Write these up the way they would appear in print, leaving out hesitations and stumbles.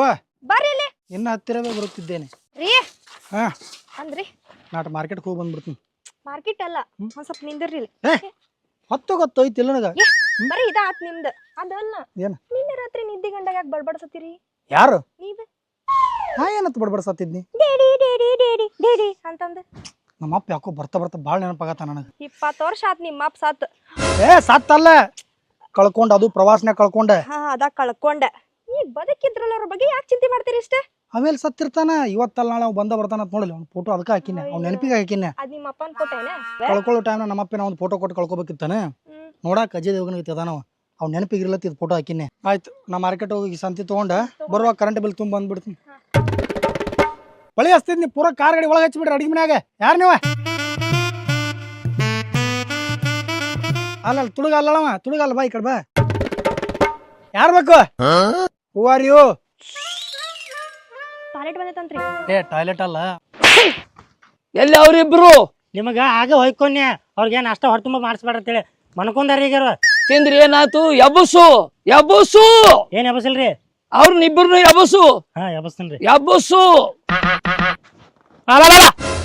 ಓ ಬರ್ರಿ ಇಲ್ಲಿ. ಇನ್ನ ಹತ್ತಿರವೇ ಬರುತ್ತಿದ್ದೇನೆ. ರೀ ಹಾ ಅಂದ್ರಿ ನಾಟ ಮಾರ್ಕೆಟ್ಗೆ ಹೋಗಿ ಬಂದ್ಬಿಡ್ತೀನಿ. ಮಾರ್ಕೆಟ್ ಅಲ್ಲ, ಒಂದ್ ಸ್ವಲ್ಪ ನಿಂದಿರ್ರಿ ಇಲ್ಲಿ. ಹೊತ್ತು ಗೊತ್ತೋಯ್ತಿಲ್ಲ ನನಗ. ಬರೀ ಇದ ಆತ್ ನಿಮ್ದ. ಅದಲ್ಲ ಏನ ನಿನ್ನೆ ರಾತ್ರಿ ನಿದ್ದೆ ಗಂಡಾಗ ಯಾಕೆ ಬಡ್ಬಡ್ಸತ್ತೀರಿ? ಯಾರು? ನೀವ. ನಾ ಏನಂತ ಬಡ್ಬಡ್ಸತ್ತಿದ್ನಿ? ಡೇಡಿ ಡೇಡಿ ಡೇಡಿ ಡೇಡಿ ಅಂತಂದ. ನಮ್ಮ ಅಪ್ಪ ಯಾಕೋ ಬರ್ತಾ ಬರ್ತಾ ಭಾಳ ನೆನಪಾಗತ್ತ ನನಗ. 20 ವರ್ಷ ಆತ್ ನಿಮ್ಮ ಅಪ್ಪ ಸತ್. ಸತ್ತಲ್ಲ, ಕಳ್ಕೊಂಡ. ಅದು ಪ್ರವಾಸನ ಕಳ್ಕೊಂಡ. ಹಾ ಅದ ಕಳ್ಕೊಂಡ. ಈಗ ಬದುಕಿದ್ರಲ್ಲ ಅವ್ರ ಬಗ್ಗೆ ಯಾಕೆ ಚಿಂತೆ ಮಾಡ್ತೀರಿ ಇಷ್ಟ? ಆಮೇಲೆ ಸತ್ತಿರ್ತಾನ. ಇವತ್ತಲ್ಲ ನಾಳೆ ಬಂದ ಬರ್ತಾನ ಅಂತ ನೋಡಿಲ್ಲ. ಅವ್ನ ಫೋಟೋ ಅದಕ್ಕೆ ಹಾಕಿನ, ಅವ್ನ ನೆನಪಿಗೆ ಹಾಕಿನ. ಅದ್ ನಿಮ್ಮ ಅಪ್ಪನ ಫೋಟೋನ? ಕಳ್ಕೊಳ್ಳೋ ಟೈಮ್ ನಮ್ಮ ಅಪ್ಪ ಒಂದು ಫೋಟೋ ಕೊಟ್ಟು ಕಳ್ಕೊಬೇಕಿತ್ತಾನ. ನೋಡಾಕ ಅಜಯ್ ದೇವಗನ್ ಅದಾನವ. ಅವ್ನ ನೆನಪಿಗೆ ಇರ್ಲತ್ತಿ ಇದು ಫೋಟೋ ಹಾಕಿನಿ. ಆಯ್ತು, ನಾ ಮಾರ್ಕೆಟ್ ಹೋಗಿ ಸಂತಿ ತಗೊಂಡ ಬರುವಾಗ ಕರೆಂಟ್ ಬಿಲ್ ತುಂಬ ಬಂದ್ಬಿಡ್ತೀನಿ. ಬಳಿ ಹಚ್ತಿದ್ನಿ ಪೂರ ಕಾರ್ ಗಾಡಿ ಒಳಗೆ ಹಚ್ಚಿಬಿಡ್ರಿ ಅಡಿಗೆ ಮನ್ಯಾಗ. ಯಾರು ನೀವ? ಅಲ್ಲ ತುಳುಗ ಅಲ್ಲವ, ತುಳುಗಲ್ಲ, ಬಾ ಈ ಕಡೆ ಬಾ. ಯಾರು ಬೇಕು? Who are you? ಟಾಯ್ಲೆಟ್ ಬಂದೈತಂತ್ರಿ. ಟಾಯ್ಲೆಟ್ ಅಲ್ಲ. ಎಲ್ಲಿ ಅವ್ರಿಬ್ರು? ನಿಮಗ ಆಗ ಹೊಯ್ಕೊನ್ಯ ಅವ್ರಿಗೆ ಅಷ್ಟ ಹೊರ ತುಂಬ ಮಾಡಿಸ್ಬೇಡ ಅಂತೇಳಿ ಮನ್ಕೊಂಡಾರ ಈಗ. ತಿಂದ್ರಿ ಏನಾತು? ಎಬ್ಬಸು ಎಬ್ಬಸು. ಏನ್ ಎಬಸಲ್ರಿ? ಅವ್ರನ್ನಿಬ್ಬರನ್ನು ಎಬ್ಬಸು. ಹಾ ಎಬಸ್ತನ್ರಿ. ಎಬ್ಬಸು.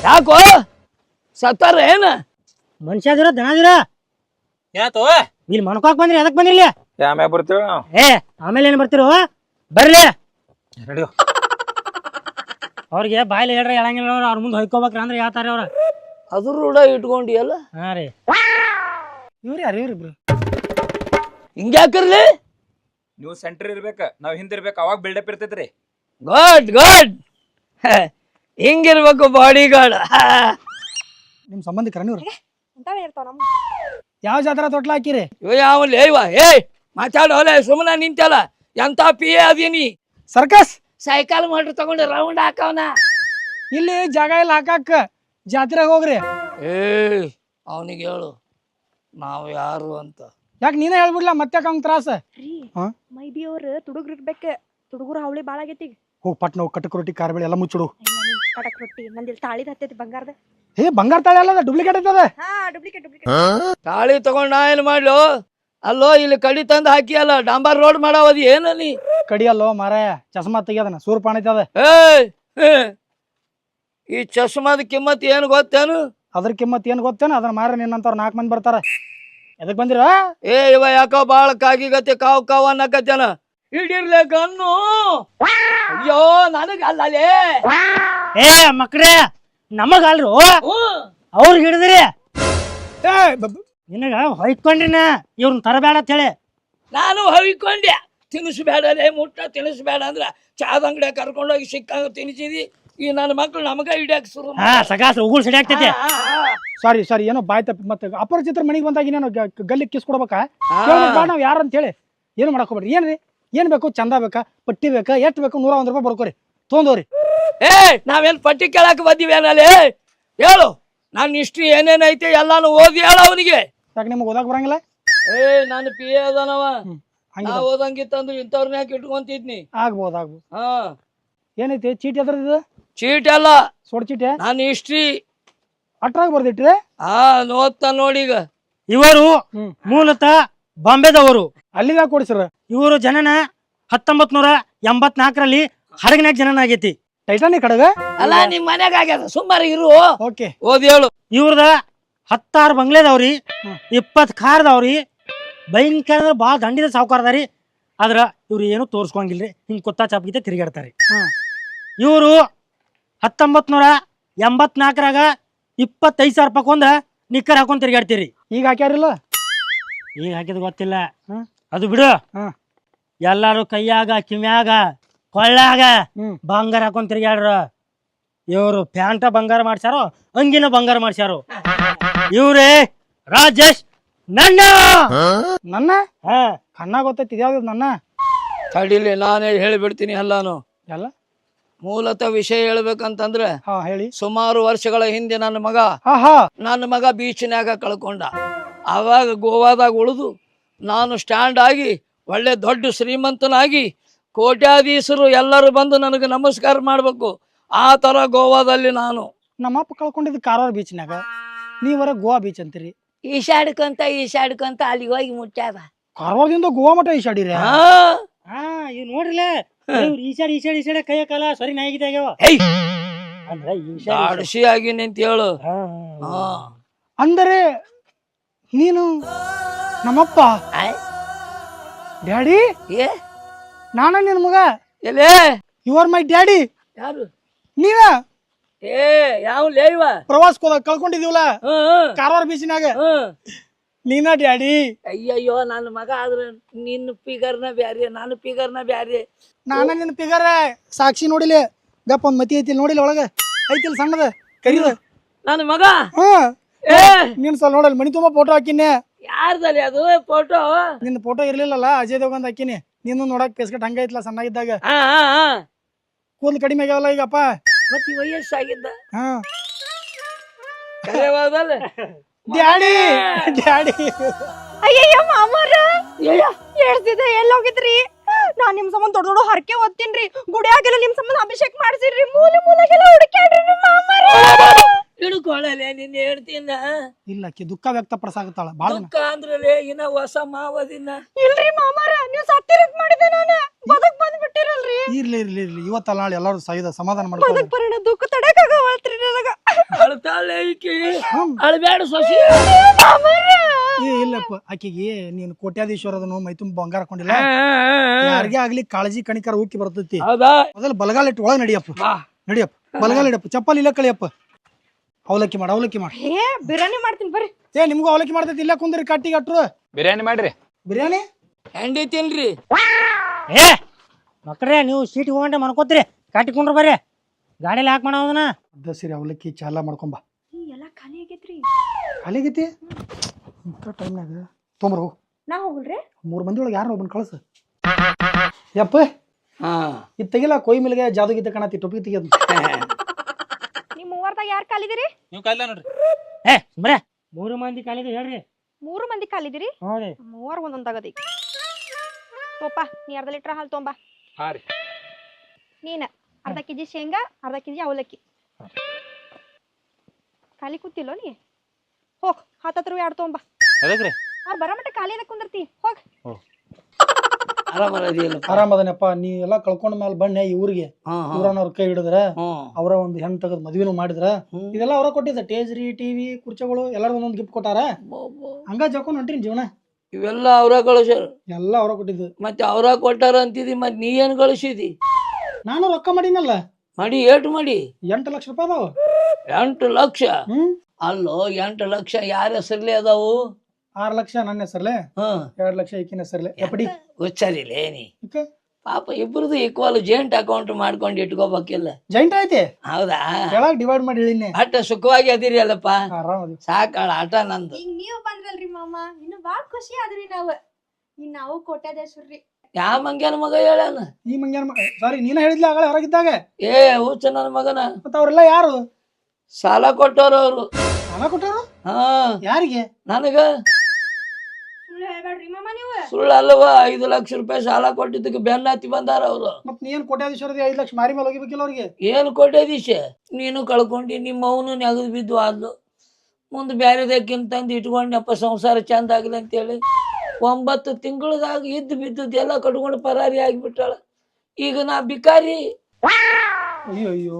ಯಾಕೋ ಸತ್ತಾರ ಏನ? ಮನುಷ್ಯ ದಿರ ದನ ದಿರ ಏನಾತು? ಇಲ್ಲಿ ಮನ್ಕೋಕ್ ಬಂದ್ರಿ, ಎದಕ್ ಬಂದ್ರಿ ಇಲ್ಲಿ? ಆಮ್ಯಾಗ ಬರ್ತೀವ. ಆಮೇಲೆ ಏನ್ ಬರ್ತಿರೋ ಬರ್ಲಿ. ರೆಡಿ. ಅವ್ರಿಗೆ ಬಾಯ್ಲಿ ಹೇಳ್ರಿ, ಹೇಳಂಗಿಲ್ಲ. ಅವ್ರ ಮುಂದೆ ಹೊಯ್ಕೋಬೇಕ್ರ ಅಂದ್ರೆ ಯಾತಾರ ಅವ್ರ. ಅದ್ರ ರೂಢ ಇಟ್ಕೊಂಡಿಯಲ್ಲ. ಹಾ ರೀ. ಇವ್ರು ಯಾರು? ಇವ್ರಿಬ್ರು ಹಿಂಗ್ಯಾಕರ್ಲಿ? ನೀವು ಸೆಂಟರ್ ಇರ್ಬೇಕ, ನಾವ್ ಹಿಂದಿರ್ಬೇಕು, ಅವಾಗ ಬಿಲ್ಡಪ್ ಇರ್ತೈತ್ರಿ. Good good. ಹಿಂಗಿರ್ಬೇಕು ಬಾಡಿ ಗಾರ್ಡ್. ನಿಮ್ ಸಂಬಂಧಿಕರ ನೀವು? ಅಂತಾವೇ ಇರ್ತಾವ ನಮ್ಮ. ಯಾವ ಜಾತ್ರಾ ತೊಟ್ಲ ಹಾಕಿರಿ? ಇವ ಯಾವಲ್ಲ ಇವ? ಮಾತಾಡೋಲೆ ಸುಮ್ಮನೆ ನಿಂತಲ್ಲ. ಎಂತ ಪಿ ಎ ಅದೀನಿ? ಸರ್ಕಸ್ ಸೈಕಲ್ ಮೋಟ್ರ್ ತಗೊಂಡು ರೌಂಡ್ ಹಾಕವನ. ಇಲ್ಲಿ ಜಾಗ ಇಲ್ಲ ಹಾಕಾಕ, ಜಾತ್ರೆಗೆ ಹೋಗ್ರಿ. ಅವನಿಗೆ ಹೇಳು ನಾವು ಯಾರು ಅಂತ. ಯಾಕೆ ನೀನೇ ಹೇಳ್ಬಿಡ್ಲ ಮತ್ತೆ ಕಂಗ್ ತ್ರಾಸ? ಮೈ ಬಿ ಅವ್ರ ತುಡುಗ್ರ ಇರ್ಬೇಕ. ತುಡುಗರು ಹಾವಳಿ ಬಾಳ ಆಗೈತಿ. ಹೋಗಿ ಪಟ್ನ ಹೋಗಿ ಕಟಕ್ ರೊಟ್ಟಿ ಕಾರ್ ಬೆಳೆ ಎಲ್ಲ ಮುಚ್ಚಿಡು. ಕಟಕ್ ರೊಟ್ಟಿ ನಂದಿಲ್ ತಾಳಿದ ಹತ್ತೈತಿ ಬಂಗಾರದ. ಬಂಗಾರ ತಾಳೆ ಅಲ್ಲ, ಡೂಪ್ಲಿಕೇಟ್ ಐತದ. ಹಾ ಡುಪ್ಲಿಕೇಟ್. ತಾಳಿ ತಗೊಂಡ್ ನಾ ಏನ್ ಮಾಡ್ಲು? ಅಲ್ಲೋ ಇಲ್ಲಿ ಕಡಿ ತಂದು ಹಾಕಿ ಅಲ್ಲ ಡಾಂಬಾರ್ ರೋಡ್ ಮಾಡಾವದಿ ಏನ ನೀ? ಕಡಿಯಲ್ಲೋ ಮಾರಾಯ, ಚಸ್ಮಾ ತೆಗಿಯೋದನ ಸೂರ್ಪಾಣ ಐತದ. ಈ ಚಶ್ಮಾದ ಕಿಮ್ಮತ್ ಏನ್ ಗೊತ್ತೇನು? ಅದ್ರ ಕಿಮ್ಮತ್ ಏನ್ ಗೊತ್ತೇನ? ಅದನ್ನ ಮಾರ ನಿನ್ನಂತವ್ರ 4 ಮಂದಿ ಬರ್ತಾರ. ಎದಕ್ ಬಂದಿರ? ಇವ ಯಾಕೋ ಬಾಳ ಕಾಗಿಗತ್ತೆ ಕಾವ್ ಕಾವ್ ಅನ್ನಕತ್ತೇನ. ಹಿಡಿರ್ಲೆ ಗನ್ನು. ಅಯ್ಯೋ ನನಗಲ್ಲೇ. ಮಕ್ಳೇ ನಮಗಲ್ರು, ಅವ್ರಿಗೆ ಹಿಡಿದ್ರಿ. ನಿನಗ ಹೊಯ್ಕೊಂಡ್ರಿನ ಇವ್ರನ್ನ ತರಬೇಡ ಅಂತ ಹೇಳಿ ನಾನು ಹೊಯ್ಕೊಂಡೆ. ತಿನ್ನಿಸ್ಬೇಡಲೇ, ಮುಟ್ಟ ತಿನ್ನಿಸ್ಬೇಡ ಅಂದ್ರ ಚಾದ ಅಂಗಡಿಯಾಗ ಕರ್ಕೊಂಡೋಗಿ ಸಿಕ್ಕಂಗ ತಿನ್ನಿಸಿದಿ. ಈ ನನ್ನ ಮಕ್ಳು ನಮಗ ಹಿಡಿಯಕ್ ಶುರು. ಸಗಾಸ್ ಉಗುಳ್ ಸಿಡಿ ಆಗ್ತೈತಿ. ಸಾರಿ ಏನೋ ಬಾಯ್ ತಪ್ಪಿ. ಮತ್ತೆ ಅಪರಿಚಿತರ ಮನೆಗೆ ಬಂದಾಗ ನಾನು ಗಲ್ಲಿ ಕಿಸ್ ಕೊಡ್ಬೇಕಾ? ನಾವ್ ಯಾರು ಅಂತ ಹೇಳಿ ಏನು ಮಾಡಕ್ ಹೋಗ್ಬೇಡ್ರಿ. ಏನ್ರಿ ಏನ್ ಬೇಕು? ಚಂದ ಬೇಕಾ? ಪಟ್ಟಿ ಬೇಕಾ? ಎಷ್ಟು ಬೇಕು? 101 ರೂಪಾಯಿ ಬರ್ಕೋರಿ, ತೊಗೊಂಡವ್ರಿ. ನಾವೇನ್ ಪಟ್ಟಿ ಕೇಳಕ್ ಬಂದಿವೇನಲ್ಲಿ? ಹೇಳು ನನ್ನ ಹಿಸ್ಟ್ರಿ ಏನೇನೈತೆ ಎಲ್ಲಾನು ಓದಿ ಹೇಳ ಅವನಿಗೆ. ಯಾಕೆ ನಿಮ್ಗೆ ಓದಾಕ್ ಬರಂಗಿಲ್ಲ? ನಾನು ಪಿ ಎ ಅದನವ. ಓದಂಗಿತ್ತಂದ್ರೆ ಇಂಥವ್ರನ್ನ ಯಾಕೆ ಇಟ್ಕೊಂತಿದ್ನಿ? ಆಗ್ಬೋದು. ಹಾ ಏನೈತಿ ಚೀಟಿ? ಅದ್ರದ್ದು ಚೀಟ್ ಎಲ್ಲ ಸೋಡ್ ಚೀಟಿ. ನಾನು ಹಿಸ್ಟ್ರಿ ಅಟ್ರಾಗ ಬರ್ದಿಟ್ರಿ. ನೋಡ್ತಾ ನೋಡೀಗ. ಇವರು ಮೂಲತಃ ಬಾಂಬೆದವರು. ಅಲ್ಲಿದಾಗ ಕೊಡಿಸ್ರ. ಇವರು ಜನನ 1984ರಲ್ಲಿ ಹಡಗನಾಗ ಜನನ ಆಗೈತಿ. ಟೈಟಾನಿಕ್ ಹಡಗ ಅಲ್ಲ ನಿಮ್ ಮನ್ಯಾಗ ಆಗ್ಯದ, ಸುಮಾರು ಇರು. ಓಕೆ ಓದಿ ಹೇಳು. ಇವ್ರದ 16 ಬಂಗ್ಲೆದವ್ರಿ, 20 ಕಾರ್ದವ್ರಿ. ಭಯಂಕರ ಅಂದ್ರೆ ಭಾಳ ದಂಡಿದ ಸಾವುಕಾರದಾರಿ. ಆದ್ರ ಇವ್ರು ಏನು ತೋರ್ಸ್ಕೊಂಗಿಲ್ರಿ, ಹಿಂಗ್ ಕೊತ್ತಾ ಚಾಪ್ಗಿತೆ ತಿರುಗಾಡ್ತಾರೆ. ಇವರು 1984ರಾಗ 25,000 ರೂಪಾಯಿ ನಿಕ್ಕರ್ ಹಾಕೊಂಡ್ ತಿರುಗಾಡ್ತೀರಿ. ಈಗ ಹಾಕ್ಯಾರಿಲ್ಲ? ಈಗ ಹಾಕಿದ್ ಗೊತ್ತಿಲ್ಲ, ಅದು ಬಿಡು. ಎಲ್ಲಾರು ಕೈಯಾಗ ಕಿವ್ಯಾಗ ಕೊಳ್ಳಾಗ ಬಂಗಾರ ಹಾಕೊಂಡ್ ತಿರುಗಾಡ್ರ. ಇವ್ರು ಪ್ಯಾಂಟ ಬಂಗಾರ ಮಾಡ್ಸ್ಯಾರೋ, ಅಂಗಿನ ಬಂಗಾರ ಮಾಡ್ಸ್ಯಾರೋ. ಇವ್ರೇ ರಾಜೇಶ್ ನನ್ನ. ಕಣ್ಣ ಗೊತ್ತೈತಿ ಇದ್ಯಾವ್ದು ನನ್ನ? ತಡಿಲಿ ನಾನೇ ಹೇಳಿಬಿಡ್ತೀನಿ ಎಲ್ಲಾನು. ಎಲ್ಲ ಮೂಲತಃ ವಿಷಯ ಹೇಳ್ಬೇಕಂತಂದ್ರೆ ಹೇಳಿ. ಸುಮಾರು ವರ್ಷಗಳ ಹಿಂದೆ ನನ್ನ ಮಗ ಬೀಚ್ನ್ಯಾಗ ಕಳ್ಕೊಂಡ. ಆವಾಗ ಗೋವಾದಾಗ ಉಳಿದು ನಾನು ಸ್ಟ್ಯಾಂಡ್ ಆಗಿ ಒಳ್ಳೆ ದೊಡ್ಡ ಶ್ರೀಮಂತನಾಗಿ ಕೋಟ್ಯಾಧೀಶರು ಎಲ್ಲರೂ ಬಂದು ನನಗೆ ನಮಸ್ಕಾರ ಮಾಡ್ಬೇಕು. ಆ ತರ ಗೋವಾದಲ್ಲಿ ನಾನು. ನಮ್ಮಪ್ಪ ಕಳ್ಕೊಂಡಿದ್ದು ಕಾರವಾರ ಬೀಚ್ನಾಗ, ನೀವರ ಗೋವಾ ಬೀಚ್ ಅಂತೀರಿ. ಈಶಾಡ್ಕೊಂತ ಅಲ್ಲಿಗೆ ಹೋಗಿ ಮುಟ್ಟ್ಯಾದ. ಕಾರವಾರದಿಂದ ಗೋವಾ ಮಠ ಈಶಾಡಿರ? ಇವ್ ನೋಡ್ರಿಲ್ಲ, ಇವ್ರು ಈಸಾಡ್ ಕೈಯ ಕಾಲ ಸರಿ ನಾಯಿಗಿದೆ ಆಗ್ಯಾವ ಏಯ್ ಅಂದ್ರ ಈಸಾಡ್ ದಾಡ್ಸಿ ಆಗಿನಿ ಅಂತ ಹೇಳು. ಹಾ ಅಂದರೆ ನೀನು ನಮ್ಮಪ್ಪ ಆಯ್. ಡ್ಯಾಡಿ, ಏ ನಾನ ನಿನ್ ಮಗ, ಎಲೆ ಯು ಆರ್ ಮೈ ಡ್ಯಾಡಿ. ಯಾರು ನೀವ ಏ ಯಾವ ಲೇವ ಪ್ರವಾಸಕ್ಕೆ ಹೋದಾಗ ಕಳ್ಕೊಂಡಿದೀವಲ್ಲ ಕಾರವಾರ ಬೀಚಿನಾಗ, ನೀನ ಡ್ಯಾಡಿ. ಅಯ್ಯಯ್ಯೋ ನನ್ನ ಮಗ ಆದ್ರ ನಿನ್ನ ಫಿಗರ್ನ ಬ್ಯಾರೆ ನಾನು ಫಿಗರ್ನ ಬ್ಯಾರೆ. ನಾನ ನಿನ್ ಪಿಗರ್ ಸಾಕ್ಷಿ ನೋಡಿಲಿ, ಗಪ್ಪ ಒಂದ್ ಮತಿ ಐತಿಲ್ ನೋಡಿಲ್ಲ, ಒಳಗ ಐತಿಲ್ ಸಣ್ಣದ ಕರಿದ. ನನ್ನ ಮಗ ಹ್ಮ್ ಏ ನೀನ್ ಸ್ವಲ್ಪ ನೋಡಲ್, ಮನಿ ತುಂಬಾ ಫೋಟೋ ಹಾಕಿನಿ. ಯಾರ್ದಲ್ಲಿ ಅದು ಫೋಟೋ? ನಿನ್ನ ಫೋಟೋ ಇರ್ಲಿಲ್ಲಲ್ಲ, ಅಜಯ್ ದೇವ್ಗಂದ್ ಹಾಕಿನಿ. ನೀನು ನೋಡಕ್ ಪೇಸ್ಕಟ್ ಹಂಗ ಐತ್ಲ ಸಣ್ಣಗಿದ್ದಾಗ. ಕೂದಲು ಕಡಿಮೆ ಆಗ್ಯಾವಲ್ಲ ಈಗಪ್ಪ. ಮತ್ ಈ ವಯಸ್ಸಾಗಿದ್ದ ಹಾ ಕರೆವಾದಲ್ಲ ಡ್ಯಾಡಿ ಡ್ಯಾಡಿ. ಅಯ್ಯಯ್ಯ ಮಾಮಾರ ಏಯ್ಯ ಹೇಳ್ತಿದ್ದೆ ಎಲ್ಲಿ ಹೋಗಿದ್ರಿ? ನಾನ್ ನಿಮ್ ಸಂಬಂಧ ದೊಡ್ಡ ದೊಡ್ಡ ಹರಕೆ ಓದ್ತೀನ್ರಿ. ಗುಡಿಯಾಗೆಲ್ಲ ನಿಮ್ ಸಂಬಂಧ ಅಭಿಷೇಕ ಮಾಡ್ಸಿರ್ರಿ. ಮೂಲೆಗೆಲ್ಲ ಹುಡುಕ್ಯಾಡ್ರಿ ನಿಮ್ ಮಾಮಾರ. ಹಿಡ್ಕೊಳ್ಳಲೆ ನಿನ್ನ ಹೇಳ್ತೀನ. ಇಲ್ಲ ಆಕಿ ದುಃಖ ವ್ಯಕ್ತಪಡಿಸಾಕತ್ತಾಳ ಬಾಳ ದಿನ. ದುಃಖ ಅಂದ್ರಲೆ ಇನ್ನ ಹೊಸ ಮಾವದಿನ. ಇಲ್ರಿ ಮಾಮಾರ, ನೀವ್ ಸತ್ತಿರತ್ ಮಾಡಿದೆ ನಾನು. ಬದಕ್ ಬಂದ್ಬಿಟ್ಟಿರಲ್ರಿ. ಇರ್ಲಿ ಇರ್ಲಿ ಇರ್ಲಿ, ಇವತ್ತಲ್ಲ ನಾಳೆ ಎಲ್ಲಾರು ಸಾಯುದ ಸಮಾಧಾನ ಮಾಡ್ಕೊ. ಬದಕ್ ಬರೋಣ, ದುಃಖ ತಡಕಾಗವಲ್ತ್ರಿ ನನಗ. ಅಳ್ತಾಳೆ ಈಕಿ. ಅಳ್ಬ್ಯಾಡ ಸೊಸಿ. ಇಲ್ಲಪ್ಪ, ಆಕಿಗೆ ನೀನು ಕೋಟ್ಯಾಧೀಶ್ವರದನು ಮೈ ತುಂಬ ಬಂಗಾರ ಹಾಕೊಂಡಿಲ್ಲ. ಯಾರಿಗೆ ಆಗ್ಲಿ ಕಾಳಜಿ ಕಣಿಕರ ಉಕ್ಕಿ ಬರ್ತೈತಿ. ಹೌದಾ? ಮೊದಲು ಬಲಗಾಲ ಇಟ್ಟು ಒಳಗ್ ನಡಿಯಪ್ಪ, ನಡಿಯಪ್ಪ, ಬಲಗಾಲ ಇಡಪ್ಪ, ಚಪ್ಪಲ್ ಇಲ್ಲ ಕಳಿಯಪ್ಪ. ಅವಲಕ್ಕಿ ಮಾಡ, ಅವಲಕ್ಕಿ ಮಾಡ. ಏ ಬಿರಿಯಾನಿ ಮಾಡ್ತೀನಿ ಬರ್ರಿ. ಏ ನಿಮ್ಗೂ ಅವಲಕ್ಕಿ ಮಾಡ್ತೈತಿ, ಇಲ್ಲ ಕುಂದ್ರಿ ಕಟ್ಟಿಗೆ ಅಟ್ರು. ಬಿರಿಯಾನಿ ಮಾಡ್ರಿ. ಬಿರಿಯಾನಿ ಹೆಂಡಿ ತಿನ್ರಿ. ಏ ಮಕ್ಳ್ರೆ ನೀವು ಸೀಟ್ ಹೋಗಂಡೆ ಮನ್ಕೋತ್ರಿ, ಕಾಟಿಕೊಂಡ್ರು ಬರ್ರಿ, ಗಾಡಿಯಲ್ಲಿ ಹಾಕ್ ಮಾಡ ಅದನ್ನ. ಅದ ಸರಿ, ಅವಲಕ್ಕಿ ಚಾಲ ಮಾಡ್ಕೊಂಬ. ಎಲ್ಲ ಖಾಲಿ ಆಗೈತ್ರಿ. ಖಾಲಿಗೈತಿ ಇಂಥ ಟೈಮ್ನಾಗ ತೊಂಬರು. ನಾ ಹೋಗಲ್ರಿ? 3 ಮಂದಿ ಒಳಗೆ ಯಾರು ಒಬ್ಬನ್ ಕಳ್ಸ. ಯಪ್ಪ ಹಾ ಇದು ತೆಗಿಲ್ಲ, ಕೊಯ್ ಮಿಲ್ಗೆ ಜಾದು ಗೀತೆ ಕಾಣತಿ, ಟೊಪಿ ತೆಗಿಯೋದು. ನಿಮ್ ಮೂವರ್ದಾಗ ಯಾರು ಕಾಲಿದಿರಿ? ನೀವು ಕಾಯ್ಲ ನೋಡ್ರಿ. ಏ ಸುಮ್ರೆ 3 ಮಂದಿ ಕಾಲಿದೆ ಹೇಳ್ರಿ. 3 ಮಂದಿ ಕಾಲಿದಿರಿ? ಹೌದ್ರಿ. ಮೂವರ್ ಒಂದೊಂದ್ ತಗದಿ. ತೋಪ ನೀ ಅರ್ಧ ಲೀಟರ್ ಹಾಲು ತೊಂಬ. ಹಾ ರೀ. ನೀನ ಅರ್ಧ ಕೆಜಿ ಶೇಂಗಾ, ಅರ್ಧ ಕೆಜಿ ಅವಲಕ್ಕಿ. ಖಾಲಿ ಕೂತಿಲ್ಲೋ ನೀ? ಹೋಗ್ ಹತ್ತತ್ರ 2 ತೊಂಬ. ಎದಕ್ರಿ? ಅವ್ರು ಬರೋ ಮಟ್ಟ ಖಾಲಿ ಅದಕ್ಕೆ ಕುಂದಿರ್ತಿ. ಹೋಗ್. ಆರಾಮದಿಲ್ಲ. ಆರಾಮದನಪ್ಪ. ನೀ ಎಲ್ಲಾ ಕಳ್ಕೊಂಡ ಮೇಲೆ ಬನ್ನಿ ಈ ಊರಿಗೆ. ಊರನ್ನವ್ರ ಕೈ ಹಿಡಿದ್ರ, ಅವರ ಒಂದು ಹೆಣ್ ತೆಗೆದ್ ಮದ್ವಿನೂ ಮಾಡಿದ್ರ, ಇದೆಲ್ಲ ಅವ್ರ ಕೊಟ್ಟಿದ್ದ. ಟೇಜ್ರಿ, ಟಿವಿ, ಕುರ್ಚಗಳು ಎಲ್ಲಾರು ಒಂದೊಂದು ಗಿಫ್ಟ್ ಕೊಟ್ಟಾರ. ಹಂಗ ಜಕ್ಕೊಂಡ್ ಹೊಂಟ್ರಿ ಜೀವನ. ಇವೆಲ್ಲ ಅವ್ರ ಗಳಿಸ್ಯಾರ. ಎಲ್ಲ ಅವ್ರ ಕೊಟ್ಟಿದ್ದು. ಮತ್ತೆ ಅವ್ರ ಕೊಟ್ಟಾರ ಅಂತಿದಿ, ಮತ್ ನೀ ಏನ್ ಗಳಿಸಿದಿ? ನಾನು ರೊಕ್ಕ ಮಾಡಿನಲ್ಲ. ಮಾಡಿ ಏಟು ಮಾಡಿ? 8 ಲಕ್ಷ ರೂಪಾಯಿ ಅದಾವ. 8 ಲಕ್ಷ? ಅಲ್ಲೋ 8 ಲಕ್ಷ ಯಾರ ಹೆಸರ್ಲಿ ಅದಾವು? 6 ಲಕ್ಷ ನನ್ನ ಹೆಸರ್ಲೆ, 2 ಲಕ್ಷ ಈಕಿನ ಹೆಸರ್ಲೆ. ಎಪ್ಪಡಿ ಹುಚ್ಚರಿಲ್ಲ ಏನಿ ಪಾಪ, ಇಬ್ರದು ಈಕ್ವಲ್ ಜಾಯಿಂಟ್ ಅಕೌಂಟ್ ಮಾಡ್ಕೊಂಡು ಇಟ್ಕೋಬೇಕಿಲ್ಲ? ಜಾಯಿಂಟ್ ಐತಿ. ಹೌದಾ? ಕೆಳಗ್ ಡಿವೈಡ್ ಮಾಡಿ ಹೇಳಿನಿ. ಅಟ್ಟ ಸುಖವಾಗಿ ಅದಿರಿ ಅಲ್ಲಪ್ಪ. ಆರಾಮದಿ. ಸಾಕಾಳ ಆಟ ನಂದು. ಈಗ ನೀವು ಬಂದ್ರಲ್ರಿ ಮಾಮ, ಇನ್ನು ಬಾಳ ಖುಷಿ ಆದ್ರಿ ನಾವ್. ನಾವು ಕೋಟ್ಯಾಧೀಶ್ವರ್ರಿ. ಯಾವ ಮಂಗ್ಯಾನ ಮಗ ಹೇಳಾನ? ಈ ಮಂಗ್ಯಾನ ಸಾರಿ, ನೀನ ಹೇಳಿದ್ಲ ಆಗಳ ಹೊರಗಿದ್ದಾಗ. ಏ ಹುಚ್ಚ ನನ್ನ ಮಗನ. ಮತ್ತ ಅವ್ರೆಲ್ಲ ಯಾರು? ಸಾಲ ಕೊಟ್ಟವ್ರು ಅವ್ರು. ಸಾಲ ಕೊಟ್ಟಾರ? ಹಾ. ಯಾರಿಗೆ? ನನಗ. ಸುಳ್ಳು ಹೇಳ್ಬೇಡ್ರಿ ಮಾಮ ನೀವು. ಸುಳ್ಳು ಅಲ್ಲವ, 5 ಲಕ್ಷ ರೂಪಾಯಿ ಸಾಲ ಕೊಟ್ಟಿದ್ದಕ್ಕೆ ಬೆನ್ನ ಹತ್ತಿ ಬಂದಾರ ಅವ್ರು. ಮತ್ ನೀನ್ ಕೋಟ್ಯಾಧೀಶ್ವರದಿ 5 ಲಕ್ಷ ಮಾರಿ ಮೇಲೆ ಹೋಗಿಬೇಕಿಲ್ಲ ಅವ್ರಿಗೆ. ಏನು ಕೊಟ್ಟದೀಶ? ನೀನು ಕಳ್ಕೊಂಡಿ, ನಿಮ್ಮ ಅವನು ನೆಗದು ಬಿದ್ದು ಆದ್ಲು. ಮುಂದೆ ಬ್ಯಾರೆದಕ್ಕಿಂತ ತಂದು ಇಟ್ಕೊಂಡಪ್ಪ, ಸಂಸಾರ ಚಂದ ಆಗ್ಲಿ ಅಂತೇಳಿ 9 ತಿಂಗಳದಾಗ ಇದ್ದು ಬಿದ್ದದ್ದು ಎಲ್ಲ ಕಟ್ಕೊಂಡು ಪರಾರಿ ಆಗಿಬಿಟ್ಟಾಳ. ಈಗ ನಾ ಬಿಕಾರಿ. ಅಯ್ಯೋ ಅಯ್ಯೋ.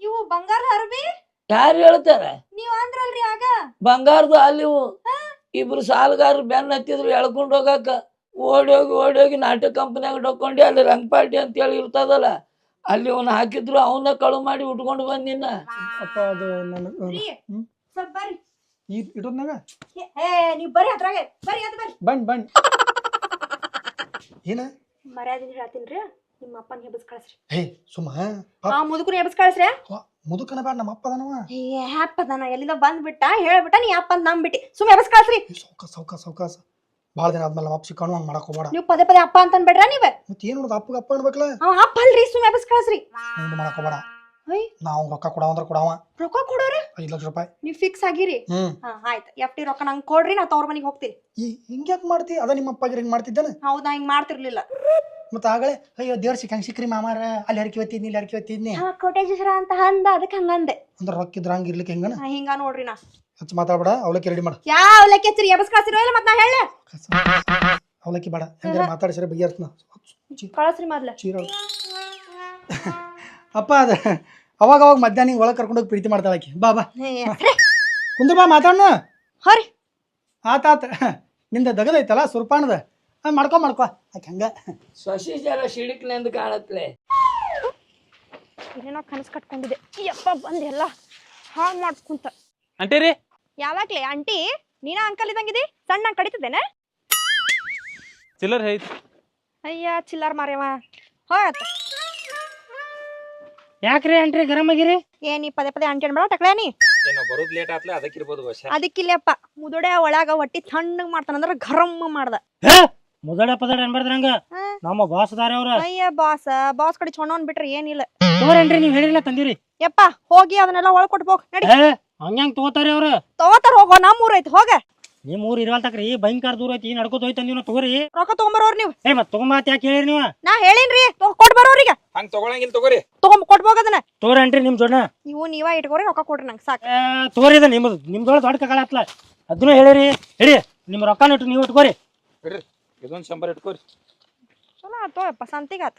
ಇವು ಬಂಗಾರ ಹರಬಿ ಯಾರು ಹೇಳ್ತಾರ? ನೀವ್ ಅಂದ್ರಲ್ರಿ ಆಗ. ಬಂಗಾರದು ಅಲ್ಲಿವು. ಇಬ್ರು ಸಾಲಗಾರರು ಬೆನ್ನ ಹತ್ತಿದ್ರು ಎಳ್ಕೊಂಡು ಹೋಗಾಕ. ಓಡೋಗಿ ನಾಟಕ ಕಂಪನಿಯಾಗ ಡೊಕ್ಕೊಂಡಿ, ಅಲ್ಲಿ ರಂಗಪಾಟಿ ಅಂತೇಳಿ ಇರ್ತದಲ್ಲ, ಅಲ್ಲಿ ಅವನ್ನ ಹಾಕಿದ್ರು, ಅವನ್ನ ಕಳು ಮಾಡಿ ಉಟ್ಕೊಂಡು ಬಂದಿನ. ಅಪ್ಪ ಅದು ಸ್ವಲ್ಪ ಬರ್ರಿ ಇಟ್ಟೋದ್ನಾಗ. ನೀವ್ ಬರ್ರಿ ಅದ್ರಾಗೆ ಬರ್ರಿ, ಅದ್ ಬರ್ರಿ. ಬಣ್ ಏನ ಮರ್ಯಾದಿನ ಹೇಳ್ತೀನ್ರಿ, ನಿಮ್ಮ ಅಪ್ಪನ ಹೆಬಸ್ ಕಳ್ಸ್ರಿ. ಹೇ ಸುಮ್ಮ ಮುದುಕನ ಹೆಬಸ್ ಕಳ್ಸ್ರಿ. ಮುದುಕನ ಬ್ಯಾಡ, ನಮ್ಮ ಅಪ್ಪ ಅದಾನವ. ಹ್ಯಾಪದನ ಎಲ್ಲಿಂದ ಬಂದ್ಬಿಟ್ಟ, ಹೇಳ್ಬಿಟ್ಟ ನೀ ಅಪ್ಪ ಅಂತ ನಂಬಿಟ್ಟಿ. ಸುಮ್ ಹೆಬಸ್ ಕಳ್ಸ್ರಿ. ಸೌಕಾಸ ಭಾಳ ದಿನ ಆದ್ಮೇಲೆ ಅಪ್ಪ ಸಿಕ್ಕಾನು ಹಂಗ್ ಮಾಡಕ್ ಹೋಗ್ಬೇಡ. ನೀವು ಪದೇ ಪದೇ ಅಪ್ಪ ಅಂತ ಅನ್ಬೇಡ್ರ ನೀವ್. ಮತ್ತೆ ಏನ್ ನೋಡುದು, ಅಪ್ಪಗ ಅಪ್ಪ ಅನ್ಬೇಕಲ್ಲ. ಅಪ್ಪ ಅಲ್ರಿ, ಸುಮ್ ಹೆಬಸ್ ಕಳ್ಸ್ರಿ. ಹಂಗ ಮಾಡಕ್ ಹೋಗ್ಬೇಡ. ನಾವು ರೊಕ್ಕ ಕೊಡವ ಅಂದ್ರೆ ಕೊಡವ. ರೊಕ್ಕ ಕೊಡೋರಿ? 5 ಲಕ್ಷ ರೂಪಾಯಿ. ನೀವ್ ಫಿಕ್ಸ್ ಆಗಿರಿ? ಆಯ್ತು, FD ರೊಕ್ಕ ನಂಗೆ ಕೊಡ್ರಿ, ನಾ ತವ್ರ ಮನಿಗೆ ಹೋಗ್ತೀನಿ. ಹಿಂಗ್ಯಾಕ್ ಮಾಡ್ತಿ? ಅದ ನಿಮ್ಮ ಅಪ್ಪಾಗಿರ ಹಿಂಗ್ ಮಾಡ್ತಿದ್ದಾನ? ಹೌದಾ, ಹಿಂಗ್ ಮಾಡ್ತಿರ್ಲಿಲ್ಲ. ಮತ್ತ ಆಗಲೇ ಅಯ್ಯೋ ದೇವ್ರ ಸಿಕ್ಕಂಗ್ ಸಿಕ್ರಿ ಮಾಮಾರ, ಅಲ್ಲಿ ಹರಕಿ ಹೊತ್ತಿದ್ನಿ, ಇಲ್ಲಿ ಹರಕಿ ಹೊತ್ತಿದ್ನಿ. ಕೋಟೇಶ್ವರ ಅಂತ ಅಂದ, ಅದಕ್ಕೆ ಹಂಗಂದೆ. ಅಂದ್ರೆ ರೊಕ್ಕ ಇದ್ರ ಹಂಗ ಇರ್ಲಿಕ್ಕೆ ಹೆಂಗನ? ಹಿಂಗ ನೋಡ್ರಿ. ನಾ ಹೆಚ್ಚು ಮಾತಾಡ್ಬೇಡ, ಅವಲಕ್ಕಿ ರೆಡಿ ಮಾಡ. ಯಾವ ಅವಲಕ್ಕಿ ಹಚ್ಚಿರಿ? ಎಬಸ್ ಕಳ್ಸಿರೋ ಇಲ್ಲ ಮತ್ ನಾ ಹೇಳ. ಅವಲಕ್ಕಿ ಬೇಡ ಹೆಂಗಾರ ಮಾತಾಡ್ಸಿರ ಬಗೆಹರ್ತನ ಕಳಸ್ರಿ ಮೊದ್ಲ. ಚೀರ ಅಪ್ಪ ಅದ ಅವಾಗ ಮಧ್ಯಾಹ್ನ ಒಳಗೆ ಕರ್ಕೊಂಡೋಗಿ ಪ್ರೀತಿ ಮಾಡ್ತಾಳಕಿ. ಬಾ ಬಾ ಕುಂದ್ರ ಬಾ ಮಾತಾಡ್ನ. ಹರಿ ಆತಾತ ನಿಂದ ದಗದೈತಲ್ಲ ಸುರ್ಪಾನದ ಮಾಡ್ಕೊ ಆಕೆ ಹಂಗ ಸಸಿ ಜರ ಸಿಡಿಕ್ನೆಂದು ಕಾಣತ್ಲೆ. ಏನೋ ಕನಸು ಕಟ್ಕೊಂಡಿದ್ದೆ. ಯಪ್ಪ ಬಂದ್ ಎಲ್ಲ ಹಾಳು ಮಾಡ್ಕೊಂತ. ಅಂಟೇರಿ ಯಾವಾಗ್ಲೇ ಆಂಟಿ ನೀನ ಅಂಕಲ್ ಇದ್ದಂಗಿದಿ? ಸಣ್ಣ ಕಡಿತದೇನೆ? ಚಿಲ್ಲರ್ ಐತಿ. ಅಯ್ಯ ಚಿಲ್ಲರ್ ಮಾರ್ಯವ ಹೋಗತ್ತ. ಯಾಕ್ರಿ ಅಂಟ್ರಿ ಗರಂ ಆಗಿರಿ? ಏನಿ ಪದೇ ಪದೇ ಆಂಟಿ ಅನ್ಬೇಡ ಟಕ್ಲೇನಿ. ಏನೋ ಬರೋದ್ ಲೇಟ್ ಆತ್ಲೆ ಅದಕ್ಕಿರ್ಬೋದು ವರ್ಷ. ಅದಕ್ಕಿಲ್ಲಪ್ಪ ಮುದುಡೆ ಒಳಗ ಹೊಟ್ಟಿ ತಣ್ಣಗ್ ಮಾಡ್ತಾನಂದ್ರ ಗರಂ ಮಾಡ್ದ. ಮುದಡ ಪದಡ ಅನ್ಬಾರ್ದ್ರಂಗ ನಮ್ಮ ಬಾಸ್ ಅದಾರ ಅವ್ರ. ಅಯ್ಯ ಬಾಸ್ ಕಡೆ ಚೊಣ್ಣವನ್ ಬಿಟ್ರೆ ಏನಿಲ್ಲ. ತಗೋರೇನ್ರಿ ನೀವ್ ಹೇಳಿಲ್ಲ ತಂದಿರಿ. ಯಪ್ಪ ಹೋಗಿ ಅದನ್ನೆಲ್ಲ ಒಳಗ್ ಕೊಟ್ಟು ಹೋಗ್ ನಡಿ. ಹಂಗ್ಯಾಂಗ್ ತಗೋತಾರಿ ಅವ್ರ? ತಗೋತಾರ ಹೋಗೋ ನಮ್ ಊರ್ ಐತಿ ಹೋಗ. ನಿಮ್ ಊರ್ ಇರುವಲ್ತಕ್ರಿ ಭಯಂಕರ ದೂರ ಐತಿ ನಡ್ಕೋತ ಹೋಯ್ತು ನೀವು ತಗೋರಿ. ರೊಕ್ಕ ತಗೊಂಬರೋರ್ ನೀವ್. ಮತ್ ತಗೊಂಬಾತ್ ಯಾಕೆ ಹೇಳಿರಿ ನೀವು? ನಾ ಹೇಳಿನ್ರಿ ಕೊಟ್ ಬರೋರಿಗೆ. ಹಂಗ ತಗೊಳಂಗಿಲ್ಲ ತಗೋರಿ. ಕೊಟ್ಬೋಗ ಅದನ್ನ. ತಗೋರಿ ಅಂಟ್ರಿ ನಿಮ್ ಜೋಡ. ನೀವ ಇಟ್ಕೋರಿ ರೊಕ್ಕ ಕೊಡ್ರಿ ನಂಗೆ ಸಾಕು. ತಗೋರಿ ಇದ ನಿಮ್ದೊಳ ದೊಡ್ಡ ಕಗಳಾತ್ಲ ಅದನ್ನು ಹೇಳಿರಿ. ಹೇಳಿ ನಿಮ್ ರೊಕ್ಕ ಇಟ್ಟು ನೀವು ಇಟ್ಕೋರಿ. ಬಿಡ್ರಿ ಇದೊಂದ್ 100 ಇಟ್ಕೋರಿ. ಚಲೋ ಆತೋಯಪ್ಪ ಸಂತಿಗಾತ.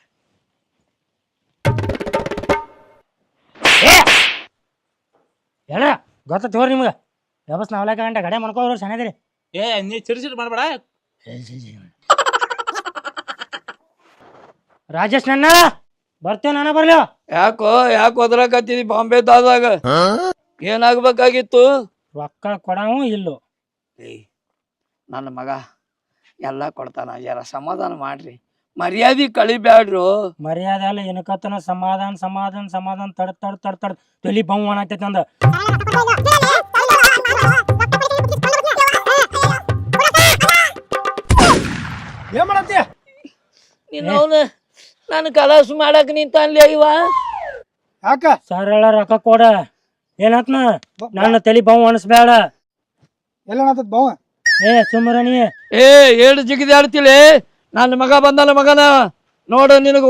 ಹೇಳ ಗೊತ್ತ ತಗೋರಿ ನಿಮ್ಗೆ ವ್ಯವಸ್ಥೆ ನಾವ್ಲಾಕ ಗಂಟೆ ಗಡೆ ಮಾಡ್ಕೋರು ಚೆನ್ನಾಗಿರಿ. ನೀ ಚಿರ್ಚಿರ್ ಮಾಡ್ಬೇಡ. ರಾಜೇಶ್ ನನ್ನ ಬರ್ತೇವೆ ನಾನ ಬರ್ಲಿ. ಯಾಕೋ ಒದ್ರಕತ್ತಿದಿ ಬಾಂಬೆ ದಾದಾಗ? ಏನಾಗ್ಬೇಕಾಗಿತ್ತು? ರೊಕ್ಕ ಕೊಡವು ಇಲ್ಲೋ? ಏಯ್ ನನ್ನ ಮಗ ಎಲ್ಲ ಕೊಡ್ತಾನ, ಜರ ಸಮಾಧಾನ ಮಾಡ್ರಿ, ಮರ್ಯಾದೆ ಕಳಿಬ್ಯಾಡ್ರು. ಮರ್ಯಾದೆ ಅಲ್ಲ ಏನಕತ್ತನ ಸಮಾಧಾನ ತಡ್ ತಲಿ ಬೌ ಅನ್ನತೈತಿ ಅಂದ. ಏನ್ ಮಾಡತ್ತಿ? ನೀನು ಅವನು ನಾನು ಕಲಾಸ ಮಾಡಕ್ ನಿಂತನ್ಲಿ ಇವ. ಯಾಕ ಸರಳ ರೊಕ್ಕ ಕೊಡ. ಏನತ್ನ ನನ್ನ ತಲಿ ಬೌ ಅನಿಸ್ಬೇಡ. ಎಲ್ಲ ಬಾವ ಸುಮ್ಮರನಿ. ಏಳು ಜಿಗಿದಾಡ್ತಿಲಿ. ನನ್ನ ಮಗ ಬಂದಲ್ಲ ಮಗನ ನೋಡು, ನಿನಗ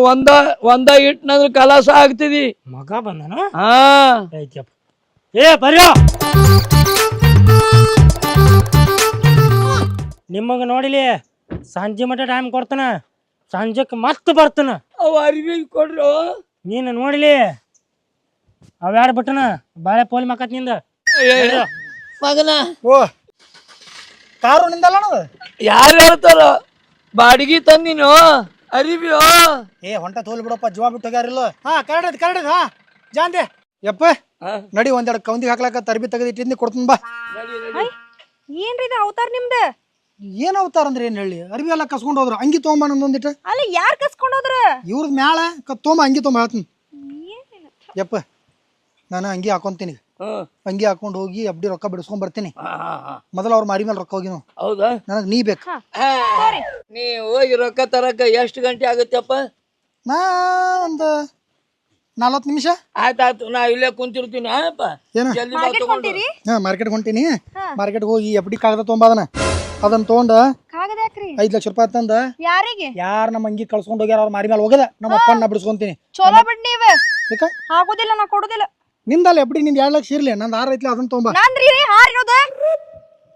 ಒಂದ ಇಟ್ನಂದ್ರ ಕಲಾಸ ಆಗ್ತಿದಿ. ಮಗ ಬಂದನ? ಹಾ ಬರ್ಯೋ ನಿಮಗ ನೋಡಿಲಿ ಸಂಜೆ ಮಟ್ಟ ಟೈಮ್ ಕೊಡ್ತಾನ, ಸಂಜೆಕ್ ಮತ್ ಬರ್ತಾನ. ಅವ ಅರಿವಿ ಕೊಡ್ರು. ನೀನು ನೋಡಿಲಿ ಅವ್ಯಾಡ ಬಿಟ್ಟನ ಬಾಳೆ ಪೋಲಿ ಮಕ್ಕತ್ ನಿಂದ ಮಗನ. ಓ ಕಾರು ನಿಂದಲ್ಲ ಯಾರು ಹೇಳ್ತಾರ ಬಾಡಿಗೆ ತಂದಿನೋ ಅರಿವಿಯೋ? ಹೊಂಟ ತೋಲ್ ಬಿಡಪ್ಪ ಜೀವ ಬಿಟ್ಟು ಹೋಗ್ಯಾರಿಲ್ಲ. ಹಾ ಕರಡ ಹಾ ಜಾಂದೆ ಯಪ್ಪ ನಡಿ ಒಂದೆರಡು ಕೌಂದಿಗೆ ಹಾಕ್ಲಾಕ ತರಬಿ ತೆಗೆದಿಟ್ಟಿಂದ ಕೊಡ್ತೀನಿ ಬಾ. ಏನ್ರಿ ಇದು ಅವತಾರ ನಿಮ್ದ? ಏನ್ ಅವತಾರ ಅಂದ್ರೆ ಏನ್ ಹೇಳಿ, ಅರ್ಬಿ ಎಲ್ಲ ಕಸ್ಕೊಂಡ್ ಹೋದ್ರು. ಅಂಗಿ ತೊಗೊಂಬ ನಂದೊಂದಿಟ್ಟ. ಅಲ್ಲಿ ಯಾರ್ ಕಸ್ಕೊಂಡ್ ಹೋದ್ರ? ಇವ್ರದ್ ಮ್ಯಾಲ ತೊಗೊಂಬ ಅಂಗಿ ತೊಗೊಂಬ ಹೇಳ್ತೀನಿ. ಯಪ್ಪ ನಾನು ಅಂಗಿ ಹಾಕೊಂತೀನಿ. ಅಂಗಿ ಹಾಕೊಂಡ್ ಹೋಗಿ ಅಬ್ಡಿ ರೊಕ್ಕ ಬಿಡಿಸ್ಕೊಂಡ್ ಬರ್ತೀನಿ. ಮೊದಲ ಅವ್ರ ಮಾರಿ ಮೇಲೆ ರೊಕ್ಕ ಹೋಗಿ ಹೌದಾ? ನನಗ್ ನೀ ಬೇಕು. ನೀ ಹೋಗಿ ರೊಕ್ಕ ತರಕ ಎಷ್ಟು ಗಂಟೆ ಆಗತ್ತಪ್ಪ? ನಾ ಒಂದು 40 ನಿಮಿಷ. ಆಯ್ತಾಯ್ತು, ನಾ ಇಲ್ಲೇ ಕುಂತಿರ್ತೀನಿ. ಏನು ಮಾರ್ಕೆಟ್ ಹೊಂಟೀನಿ. ಮಾರ್ಕೆಟ್ ಹೋಗಿ ಎಫ್ ಡಿ ಕಾಗದ ತೊಗೊಂಬ ಅದನ್ನ ತೊಗೊಂಡ 5 ಲಕ್ಷ ರೂಪಾಯಿ ತಂದ ಯಾರಿಗೆ ಯಾರು ನಮ್ಮ ಅಂಗಿ ಕಳ್ಸ್ಕೊಂಡ್ ಹೋಗ್ಯಾರ ಅವ್ರ ಮಾರಿ ಮೇಲೆ ಹೋಗದ ನಮ್ಮ ಅಪ್ಪನ ಬಿಡಿಸ್ಕೊಂತೀನಿ. ಚಲೋ ಬಿಡ್ ನೀವ ಆಗೋದಿಲ್ಲ, ನಾ ಕೊಡುದಿಲ್ಲ. ನಿಂದಲ್ಲ ಎಫ್ ಡಿ ನಿಂದ 2 ಲಕ್ಷ ಇರ್ಲಿ, ನಂದು 6 ಐತ್ಲಿ ಅದನ್ನ ತೊಗೊಂಬ.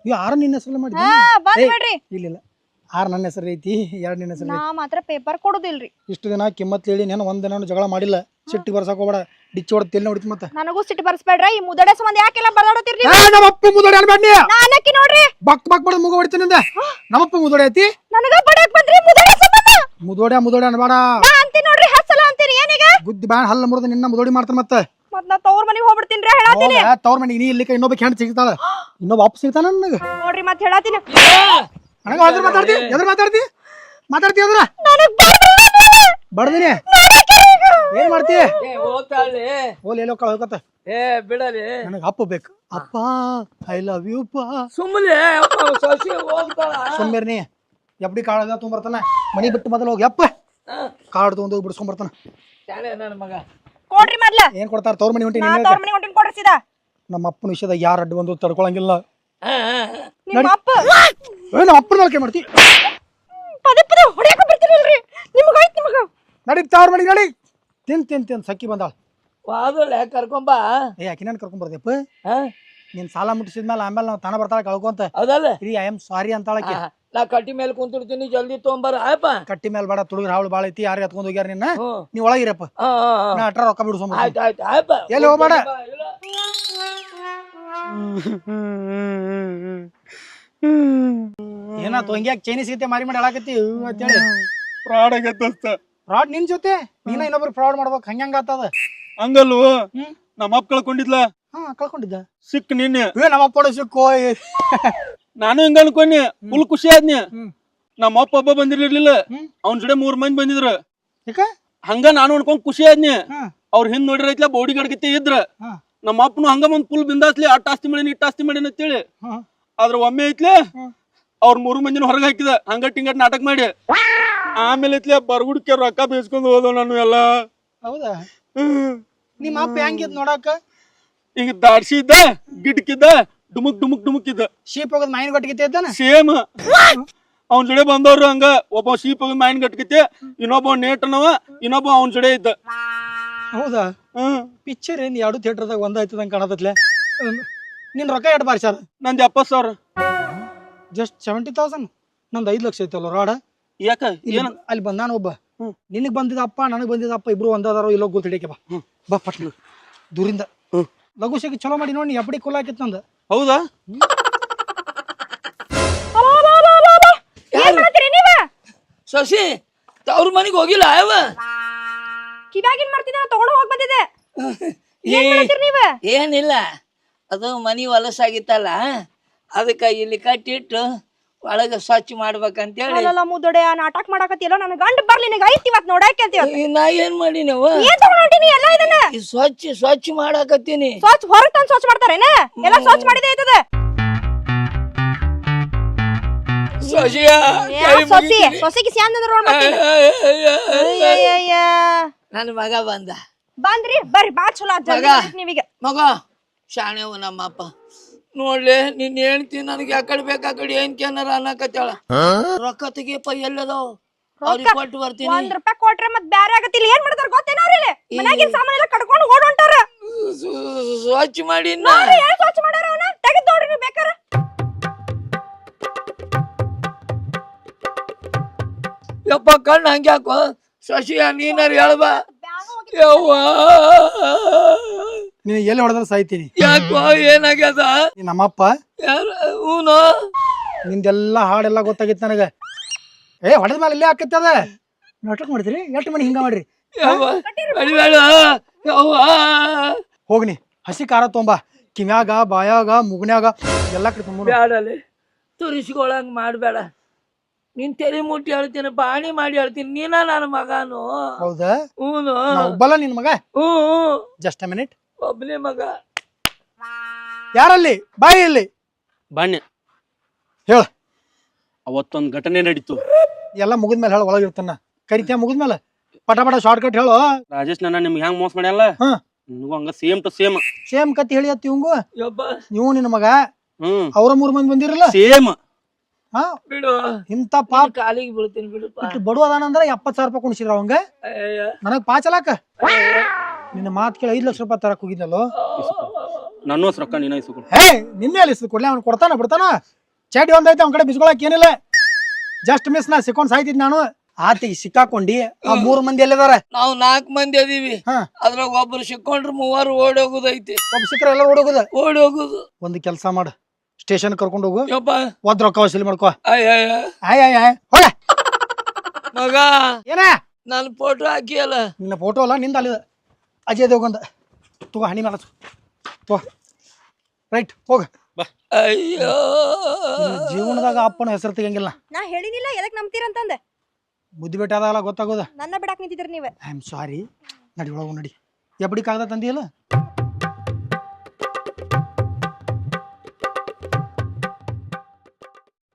ಇವ್ 6 ನಿನ್ನ ಹೆಸರು ಮಾಡಿ ಇಲ್ಲ 6 ನನ್ನ ಹೆಸರು ಐತಿ, 2 ನಿನ್ನ ಹೆಸರು. ನಾ ಮಾತ್ರ ಪೇಪರ್ ಕೊಡುದಿಲ್ರಿ. ಇಷ್ಟು ದಿನ ಕಿಮ್ಮತ್ ಹೇಳಿ ನಾನು ಒಂದ್ ದಿನ ಜಗಳ ಮಾಡಿಲ್ಲ. ಸಿಟ್ಟಿಗೆ ಬರ್ಸಕ್ ಹೋಗ್ಬೇಡ, ಡಿಚ್ಚಿ ಹೊಡೆದ್ ತೆಲ್ ನೋಡಿತ್ ಮತ್ತೆ. ನನಗೂ ಸಿಟ್ಟು ಬರ್ಸ್ಬೇಡ್ರ. ಈ ಮುದಡೆ ಸಂಬಂಧ ಯಾಕೆಲ್ಲ ಬಡದಾಡತಿರ್ಲಿ? ನಮ್ಮಪ್ಪ ಮುದೋಡಿ ಅನ್ಬೇಡಿ. ನಾನಕ್ಕಿ ನೋಡ್ರಿ ಬಕ್ ಬಡ್ ಮುಗ ಹೊಡಿತೀನಿ. ನಮ್ಮಪ್ಪ ಮುದೋಡಿ ಐತಿ, ನನಗ ಬಡಕ್ ಬಂದ್ರಿ ಮುದಡೆ ಸಂಬಂಧ. ಮುದೋಡಿ ಅನ್ಬೇಡ. ನಾ ಅಂತೀನಿ ನೋಡ್ರಿ, ಹಸಲ ಅಂತೀನಿ. ಏನೀಗ ಗುದ್ದಿ ಬ್ಯಾನ್ ಹಲ್ಲ ಮುರಿದ ನಿನ್ನ ಮುದೋಡಿ ಮಾಡ್ತಾನ ಮತ್ತೆ. ಮತ್ ನಾ ತವ್ರ ಮನೆಗೆ ಹೋಗ್ಬಿಡ್ತೀನಿ ಹೇಳಾತೀನಿ. ತವ್ರ ಮನೆಗೆ ನೀ ಇಲ್ಲಿಕ ಇನ್ನೊಬ್ಬ ಹೆಣ್ಣು ಸಿಗ್ತಾಳ, ಇನ್ನೊಬ್ಬ ಅಪ್ಪ ಸಿಗ್ತಾನ ನನಗ. ನೋಡ್ರಿ ಮತ್ ಹೇಳಾತೀನಿ. ನನಗ ಅದ್ರ ಮಾತಾಡ್ತಿ ಅದ್ರ ಬಡ್ದಿನಿ. ಏನ್ ಮಾಡ್ತಿ? ಓಲ್ ಎಲ್ಲೋ ಕಳ ಹೋಗತ್ತ. ಬಿಡಲಿ, ನನಗ ಅಪ್ಪ ಬೇಕು. ಅಪ್ಪ ಐ ಲವ್ ಯು ಪಾ. ಸುಮ್ಮನೆ ಸುಮ್ಮಿರ್ನಿ. ಎಫ್ ಡಿ ಕಾರ್ಡ್ ತೊಗೊಂಬರ್ತಾನ. ಮನಿ ಬಿಟ್ಟು ಮೊದಲು ಹೋಗಿ ಅಪ್ಪ ಕಾರ್ಡ್ ತೊಗೊಂಡು ಹೋಗಿ ಬಿಡಿಸ್ಕೊಂಡ್ ಬರ್ತಾನ. ನನ್ನ ಮಗ ಕೊಡ್ರಿ ಮೊದ್ಲ. ಏನ್ ಕೊಡ್ತಾರ? ತವ್ರ ಮನಿ ಹೊಂಟಿನಿ. ತವ್ರ ಮನೆಗೆ ಹೊಂಟಿನಿ ಕೊಡ್ರಿ ಸೀದಾ. ನಮ್ಮ ಅಪ್ಪನ ವಿಷಯದಾಗ ಯಾರು ಅಡ್ಡು ಬಂದು ತಡ್ಕೊಳಂಗಿಲ್ಲ. ನಿಮ್ಮ ಅಪ್ಪ ನಮ್ಮ ಅಪ್ಪನ ಮೇಲೆ ಕೈ ಮಾಡ್ತಿ. ಪದೇ ಪದೇ ಹೊಡ್ಯಾಕ ಬರ್ತಿರಲ್ರಿ. ನಿಮಗ ಆಯ್ತು ನಿಮಗ. ನಡಿ ತವ್ರ ಮನಿಗೆ ನಡಿ. ತಿನ್ ಸಕ್ಕಿ ಬಂದಾಳ. ವಾದಲ್ಲ ಕರ್ಕೊಂಬಾ. ಯಾಕೆ ನಾನು ಕರ್ಕೊಂಡ್ ಬರ್ದೆಪ್ಪ. ನೀನ್ ಸಾಲ ಮುಟ್ಟಿಸಿದ್ಮೇಲೆ ಆಮೇಲೆ ನಾವು ತಾನ ಬರ್ತಾಳ ಕಳ್ಕೊಂತ. ಹೌದಲ್ಲ? ಐ ಆಮ್ ಸಾರಿ ಅಂತಾಳಕ್ಕೆ. ನಾ ಕಟ್ಟಿ ಮೇಲೆ ಕುಂತಿರ್ತೀನಿ ಜಲ್ದಿ ತೊಗೊಂಬರ ಆಯಪ್ಪ. ಕಟ್ಟಿ ಮೇಲೆ ಬೇಡ, ತುಳುಗ್ರ ಹಾಳು ಭಾಳ ಐತಿ, ಯಾರು ಎತ್ಕೊಂಡು ಹೋಗ್ಯಾರ ನಿನ್ನ. ಹ್ಮ್. ನೀವ್ ಒಳಗಿರಪ್ಪ, ಹಾ ಹಾ ನಾ ಅಟ್ರ ರೊಕ್ಕ ಬಿಡಿಸೋಣ. ಆಯ್ತು ಆಯ್ತು ಆಯಪ್ಪ. ಎಲ್ಲಿ ಹೋಗ್ಬೇಡ. ಏನಾತು ಹಂಗ್ಯಾಕ ಚೈನೀಸ್ ಗೀತೆ ಮಾರಿ ಮಾಡಿ ಹೇಳಾಕತ್ತಿ ಅಂತೇಳಿ? ಫ್ರಾಡ್ ಆಗೈತೆ ದೋಸ್ತ. ಫ್ರಾಡ್ ನಿನ್ ಜೊತೆ ನೀನ ಇನ್ನೊಬ್ರು ಫ್ರಾಡ್ ಮಾಡ್ಬೇಕು, ಹಂಗ ಆತದ. ಹಂಗಲ್ವ, ನಮ್ಮ ಅಪ್ಪ ಕಳ್ಕೊಂಡಿದ್ಲ, ಹಾ ಕಳ್ಕೊಂಡಿದ್ದ. ಸಿಕ್ ನಿನ್ನೆ. ನಮ್ಮ ಅಪ್ಪ ಸಿಕ್ಕೋ. ನಾನು ಹಿಂಗ ಅನ್ಕೊಂಡಿ, ಫುಲ್ ಖುಷಿ ಆದ್ನಿ. ನಮ್ಮ ಅಪ್ಪ ಒಬ್ಬ ಬಂದಿರ್ಲಿಲ್ಲ, ಅವ್ನ ಜೊತೆ 3 ಮಂದಿ ಬಂದಿದ್ರ. ಹಂಗ ನಾನು ಅನ್ಕೊಂಡ್ ಖುಷಿ ಆದ್ನಿ. ಅವ್ರ ಹಿಂದ್ ನೋಡಿರೈತ್ಲ ಬೋಡಿ ಗಡ್ಗಿತ್ತೆ ಇದ್ರ. ನಮ್ಮ ಅಪ್ಪನು ಹಂಗ ಒಂದ್ ಫುಲ್ ಬಿಂದಾಸ್ಲಿ, ಅಟ್ಟ ಆಸ್ತಿ ಮಾಡೀನಿ ಇಟ್ಟ ಆಸ್ತಿ ಮಾಡೀನಿ ಅಂತೇಳಿ. ಆದ್ರ ಒಮ್ಮೆ ಐತ್ಲೆ ಅವ್ರ 3 ಮಂದಿನ ಹೊರಗೆ ಹಾಕಿದ, ಹಂಗ ಟಿಂಗಟ್ ನಾಟಕ ಮಾಡಿ. ಆಮೇಲೆ ಐತ್ಲೆ ಬರ್ಗುಡ್ಕೆ ರೊಕ್ಕ ಬೇಸ್ಕೊಂಡ್ ಹೋದ ನಾನು ಎಲ್ಲ. ಹೌದಾ? ನಿಮ್ಮ ಅಪ್ಪ ಹೆಂಗಿದ್ ನೋಡಾಕ? ಈಗ ದಾಡ್ಸಿದ್ದ, ಗಿಡ್ಕಿದ್ದ, ಡುಮುಕ್ ಡುಮುಕ್ ಡುಮುಕ್ ಇದ್ದ. ಶೀಪ್ ಹೋಗೋದ್ ಮೈನ್ ಗಟ್ಟಿಗೆ ಇದ್ದಾನ ಸೇಮ್. ಅವ್ನ ಜೊತೆ ಬಂದವ್ರು ಹಂಗ, ಒಬ್ಬ ಶೀಪ್ ಹೋಗಿ ಮೈನ್ ಗಟ್ಕೈತಿ, ಇನ್ನೊಬ್ಬ ನೇಟನವ, ಇನ್ನೊಬ್ಬ ಅವ್ನ ಜೊತೆ ಇದ್ದ. ಹೌದಾ? ಪಿಕ್ಚರ್ ಏನ್ 2 ಥಿಯೇಟರ್ದಾಗ ಒಂದಾಯ್ತದಂಗ ಕಾಣತತ್ಲೆ. ನಿನ್ ರೊಕ್ಕ ಎಟ್ ಬಾರಿ ಸರ್? ನಂದು 70,000. ಜಸ್ಟ್ 70,000. ನಂದು 5 ಲಕ್ಷ ಐತಲ್ಲ ರಾಡ. ಯಾಕ ಏನ? ಅಲ್ಲಿ ಬಂದಾನ ಒಬ್ಬ, ನಿನಗ್ ಬಂದಿದ ಅಪ್ಪ ನನಗ್ ಬಂದಿದ ಅಪ್ಪ ಇಬ್ರು ಒಂದಾದಾರೋ ಇಲ್ಲೋ ಗೊತ್ತಿಡಕ್ಕೆ. ಬಾ ಪಟ್ನ ದೂರಿಂದ ಲಘು ಶೇಖಿ ಚಲೋ ಮಾಡಿ ನೋಡಿ, ಎಪ್ಪಡಿ ಕುಲ ಹಾಕಿತ್ ನಂದ. ಹೌದಾ? ಸೊಸಿ ಅವ್ರ ಮನೆಗೆ ಹೋಗಿಲ್ಲ ಅವ. ಕಿವ್ಯಾಗಿನ್ ಮಾಡ್ತಿದ್ದ ತಗೊಂಡು ಹೋಗ್ ಬಂದಿದೆ. ಏನ್ ಮಾಡ್ತೀರಿ ನೀವ? ಏನಿಲ್ಲ, ಅದು ಮನಿ ಹೊಲಸಾಗಿತ್ತಲ್ಲ, ಅದಕ್ಕ ಇಲ್ಲಿ ಕಟ್ಟಿಟ್ಟು ಒಳಗ ಸ್ವಚ್ಛ ಮಾಡ್ಬೇಕಂತೇಳಿ. ಅಲ್ಲಲ್ಲ ಮುದೊಡೆ ನಾಟಕ ಮಾಡಾಕತ್ತಿಯಲ್ಲ, ನನ್ನ ಗಂಡ ಬರ್ಲಿ ನಿನಗೆ ಐತಿ ಇವತ್ತು ನೋಡಾಕೆ ಅಂತ. ನಾ ಏನ್ ಮಾಡಿನವ? ಏನ್ ತಗೊಂಡಿನಿ ಎಲ್ಲ ಇದನ್ನ? ಸ್ವಚ್ಛ ಮಾಡಾಕತ್ತೀನಿ. ಸ್ವಚ್ಛ ಹೊರಗ್ ತಂದು ಸ್ವಚ್ಛ ಮಾಡ್ತಾರೇನ? ಎಲ್ಲ ಸ್ವಚ್ಛ ಮಾಡಿದೆ ಐತದ. ಸೊಸಿಗೆ ಸ್ಯಾಂದ ರೋಡ್ ಮಾಡ್ತೀನಿ. ನನ್ನ ಮಗ ಬಂದ್ರಿ ಬರ್ರಿ, ಬಾ ಚಲೋ ನೀವೀಗ. ಮಗ ಶಾಣೆವು ನಮ್ಮಪ್ಪ ನೋಡ್ಲಿ, ನಿನ್ ಹೇಳ್ತಿ ನನಗೆ ಯಾಕಡೆ ಬೇಕಾಕಡೆ ಏನ್ ಕೇನಾರ ಅನ್ನಕತ್ತಾಳ. ರೊಕ್ಕ ತೆಗಿಯಪ್ಪ ಎಲ್ಲದಾವ್, ಅವ್ರಿಗೆ ಕೊಟ್ಟು ಬರ್ತೀನಿ. 1 ರೂಪಾಯಿ ಕೊಟ್ರೆ ಮತ್ ಬ್ಯಾರೆ ಆಗತ್ತಿಲ್ಲ. ಏನ್ ಮಾಡ್ತಾರ ಗೊತ್ತೇನ ಅವ್ರಿಲ್ಲ? ಮನ್ಯಾಗಿನ ಸಾಮಾನ್ ಎಲ್ಲ ಕಡ್ಕೊಂಡು ಓಡ್ ಹೊಂಟಾರ. ಸ್ವಚ್ಛ ಮಾಡಿ ಏನ್ ಸ್ವಚ್ಛ ಮಾಡ್ಯಾರ ಅವನ? ತೆಗೆದ್ ನೋಡ್ರಿ ನೀವು ಬೇಕಾರೆ. ಯಪ್ಪ ಕಣ್ಣು ಹಂಗ್ಯಾಕೋ ಶಶಿಯ, ನೀನಾರ ಹೇಳ್ಬಾ. ಯವ್ವ ನೀನು ಎಲ್ಲಿ ಹೊಡೆದ್ರೆ ಸಾಯ್ತೀನಿ. ಯಾಕೋ ಏನಾಗ್ಯದ? ನಮ್ಮಪ್ಪ ಯಾರು? ಹೂನು ನಿಂದೆಲ್ಲ ಹಾಡೆಲ್ಲ ಗೊತ್ತಾಗಿತ್ತು ನನಗ. ಹೊಡೆದ ಮೇಲೆ ಇಲ್ಲೇ ಹಾಕತ್ತದ. ನಾಟಕ ಮಾಡ್ತೀರಿ? ಎಷ್ಟು ಮನಿ ಹಿಂಗ ಮಾಡ್ರಿ? ಹೋಗ್ನಿ ಹಸಿ ಖಾರ ತೊಂಬ, ಕಿವ್ಯಾಗ ಬಾಯಾಗ ಮುಗನ್ಯಾಗ ಎಲ್ಲ ಕಡೆ ತುಂಬ. ಬ್ಯಾಡಲ್ಲಿ ತುರಿಸ್ಕೊಳಂಗ್ ಮಾಡ್ಬೇಡ. ನಿನ್ ತೆರಿ ಮುಟ್ಟಿ ಹೇಳ್ತೀನಿ, ಬಾಣಿ ಮಾಡಿ ಹೇಳ್ತೀನಿ. ನೀನ ನನ್ನ ಮಗನು. ಹೌದಾ? ಹೂನು. ಒಬ್ಬಲ್ಲ ನಿನ್ ಮಗ? ಹ್ಮ್. Just a minute. ಒಬ್ಬನೇ ಮಗ. ಯಾರಲ್ಲಿ? ಬಾಯಿ ಇಲ್ಲಿ ಬಾಣ್ಯ ಹೇಳ. ಅವತ್ತೊಂದ್ ಘಟನೆ ನಡೀತು. ಎಲ್ಲ ಮುಗಿದ್ಮೇಲೆ ಹೇಳ, ಒಳಗಿರ್ತಾನ ಕರಿತೀಯ. ಮುಗಿದ್ಮೇಲೆ ಪಟ ಪಟ ಶಾರ್ಟ್ ಕಟ್ ಹೇಳು. ರಾಜೇಶ್ ನನ್ನ ನಿಮ್ಗೆ ಹೆಂಗ್ ಮೋಸ ಮಾಡ್ಯಲ್ಲ, ನಿನಗೂ ಹಂಗ ಸೇಮ್ ಟು ಸೇಮ್ ಸೇಮ್ ಕತ್ತಿ ಹೇಳಿ ಅತ್ತಿ ಇವಂಗು. ನೀವು ನಿನ್ನ ಮಗ ಅವ್ರ 3 ಮಂದಿ ಬಂದಿರಲ್ಲ ಸೇಮ್. ಹಾ ಬಿಡು, ಇಂತ ಪಾಪ ಕಾಲಿಗೆ ಬೀಳ್ತೀನಿ ಬಿಡು. ಇಟ್ಟು ಬಡು ಅದಾನಂದ್ರ 70,000 ರೂಪಾಯಿ ಕುಣಿಸಿರ ಅವಂಗ. ನನಗ್ ಪಾಚಲಾಕ ನಿನ್ನ ಮಾತ್ ಕೇಳಿ 5 ಲಕ್ಷ ರೂಪಾಯಿ ತರಕ್ ಹೋಗಿದ್ದಲ್ಲೋ. ನನ್ನ ರೊಕ್ಕ ನೀನ ಇಸ್ಕೊಂಡು. ಹೇ ನಿನ್ನೆ ಅಲ್ಲಿ ಕೊಡ್ಲಿ, ಅವ್ನು ಕೊಡ್ತಾನ ಬಿಡ್ತಾನ. ಚೇಟಿ ಒಂದೈತೆ ಅವ್ನ ಕಡೆ ಬಿಸ್ಕೊಳಕ್ ಏನಿಲ್ಲ. ಜಸ್ಟ್ ಮಿಸ್ ನಾ ಸಿಕ್ಕೊಂಡ್ ಸಾಯ್ತಿದ್ ನಾನು. ಆತಿಗೆ ಸಿಕ್ಕಾಕೊಂಡಿ ಆ 3 ಮಂದಿ ಎಲ್ಲಿದಾರ? ನಾವು 4 ಮಂದಿ ಅದೀವಿ. ಅದ್ರಾಗ ಒಬ್ರು ಸಿಕ್ಕೊಂಡ್ರೆ 3 ಓಡಿ ಹೋಗುದೈತಿ. ಒಬ್ಬ ಸಿಕ್ಕ್ರ ಎಲ್ಲ ಓಡಿ ಹೋಗುದು. ಒಂದು ಕೆಲಸ ಮಾಡ, ಸ್ಟೇಷನ್ ಕರ್ಕೊಂಡು ಹೋಗು. ಯಪ್ಪ ಒದ್ ರೊಕ್ಕ ವಸೂಲಿ ಮಾಡ್ಕೋ. ಹೋಗ ಮಗ. ಏನ ನನ್ ಫೋಟೋ ಹಾಕಿಯಲ್ಲ? ನಿನ್ನ ಫೋಟೋ ಅಲ್ಲ, ನಿಂದ ಅಲ್ಲಿ ಅಜಯ್ ದೇವ್ಗಂದ ತಗೋ, ಹನಿ ಮೇಲೆ ತಗೋ. ರೈಟ್ ಹೋಗ. ಅಯ್ಯೋ, ಜೀವನದಾಗ ಅಪ್ಪನ ಹೆಸರು ತೆಗಂಗಿಲ್ಲ. ನಾ ಹೇಳಿನಿಲ್ಲ ಎದಕ್ ನಂಬ್ತೀರಂತಂದೆ. ಬುದ್ಧಿ ಬೆಟ್ಟ ಅದಲ್ಲ ಗೊತ್ತಾಗೋದ. ನನ್ನ ಬಿಡಾಕ್ ನಿಂತಿದ್ರಿ ನೀವ. ಐ ಆಮ್ ಸಾರಿ. ನಡಿ ಒಳಗು ನಡಿ. ಎಬ್ಬಡಿ ಕಾಗದ ತಂದಿಯಲ್ಲ?